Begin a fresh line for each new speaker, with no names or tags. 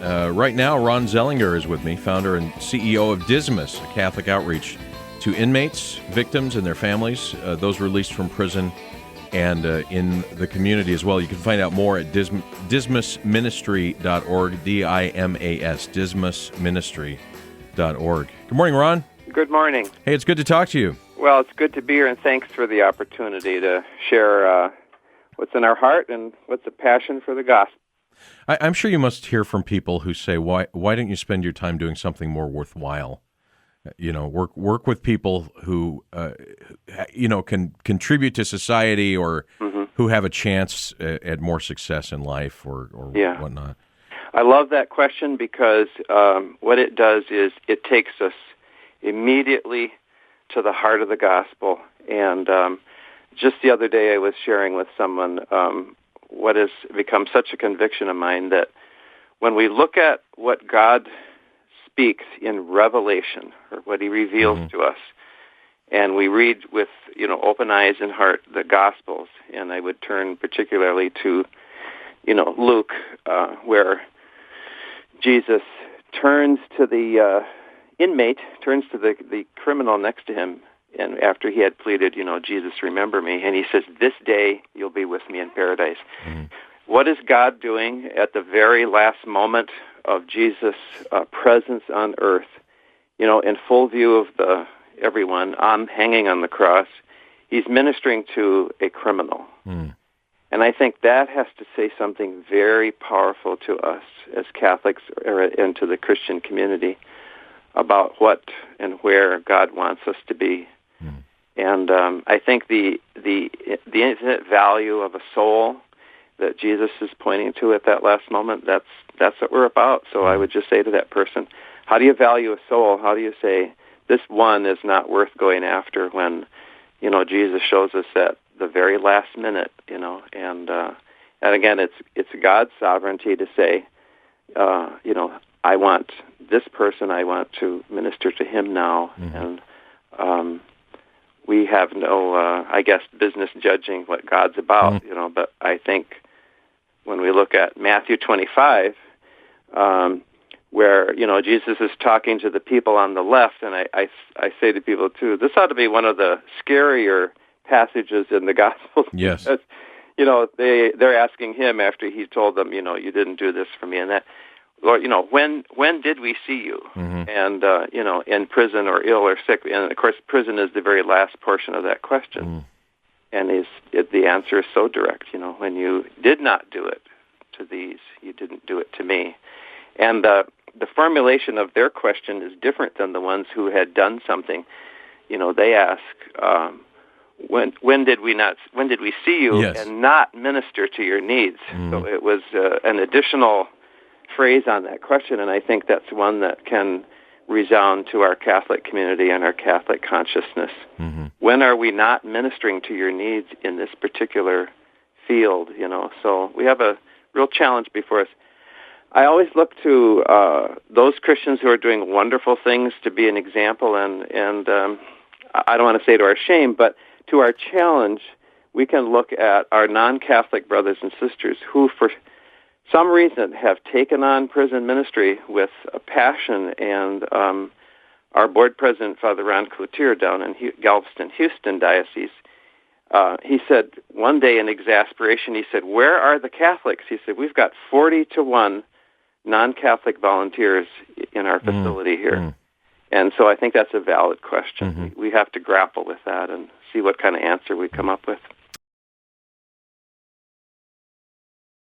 Right now, Ron Zielinger is with me, founder and CEO of Dismas, a Catholic outreach to inmates, victims, and their families, those released from prison, and in the community as well. You can find out more at dismasministry.org, D-I-M-A-S, dismasministry.org. Good morning, Ron.
Good morning.
Hey, it's good to talk to you.
Well, it's good to be here, and thanks for the opportunity to share what's in our heart and what's a passion for the gospel.
I'm sure you must hear from people who say, why don't you spend your time doing something more worthwhile? Work with people who, can contribute to society or who have a chance at more success in life or whatnot.
I love that question because what it does is it takes us immediately to the heart of the gospel. And just the other day I was sharing with someone what has become such a conviction of mine, that when we look at what God speaks in Revelation, or what he reveals to us, and we read with open eyes and heart the Gospels, and I would turn particularly to Luke, where Jesus turns to the turns to the criminal next to him, and after he had pleaded, Jesus, remember me, and he says, this day you'll be with me in paradise. What is God doing at the very last moment of Jesus' presence on earth, in full view of everyone, hanging on the cross? He's ministering to a criminal. And I think that has to say something very powerful to us as Catholics and to the Christian community about what and where God wants us to be. And I think the infinite value of a soul that Jesus is pointing to at that last moment, that's what we're about. So I would just say to that person, how do you value a soul? How do you say this one is not worth going after when, Jesus shows us at the very last minute, and again, it's God's sovereignty to say, I want this person, I want to minister to him now, and we have no, business judging what God's about, but I think when we look at Matthew 25, where, Jesus is talking to the people on the left, and I say to people, too, this ought to be one of the scarier passages in the Gospels.
Yes.
Because, they're asking him after he told them, you didn't do this for me and that. Lord, when did we see you? And, in prison or ill or sick? And, of course, prison is the very last portion of that question. And the answer is so direct, when you did not do it to these, you didn't do it to me. And the formulation of their question is different than the ones who had done something. They ask, when did we see you and not minister to your needs? So it was an additional phrase on that question, and I think that's one that can resound to our Catholic community and our Catholic consciousness. When are we not ministering to your needs in this particular field? So we have a real challenge before us. I always look to those Christians who are doing wonderful things to be an example, and I don't want to say to our shame, but to our challenge, we can look at our non-Catholic brothers and sisters who, for some reason, have taken on prison ministry with a passion. And our board president, Father Ron Cloutier, down in Galveston, Houston Diocese, he said one day in exasperation, he said, where are the Catholics? He said, we've got 40-1 non-Catholic volunteers in our facility here. And so I think that's a valid question. We have to grapple with that and see what kind of answer we come up with.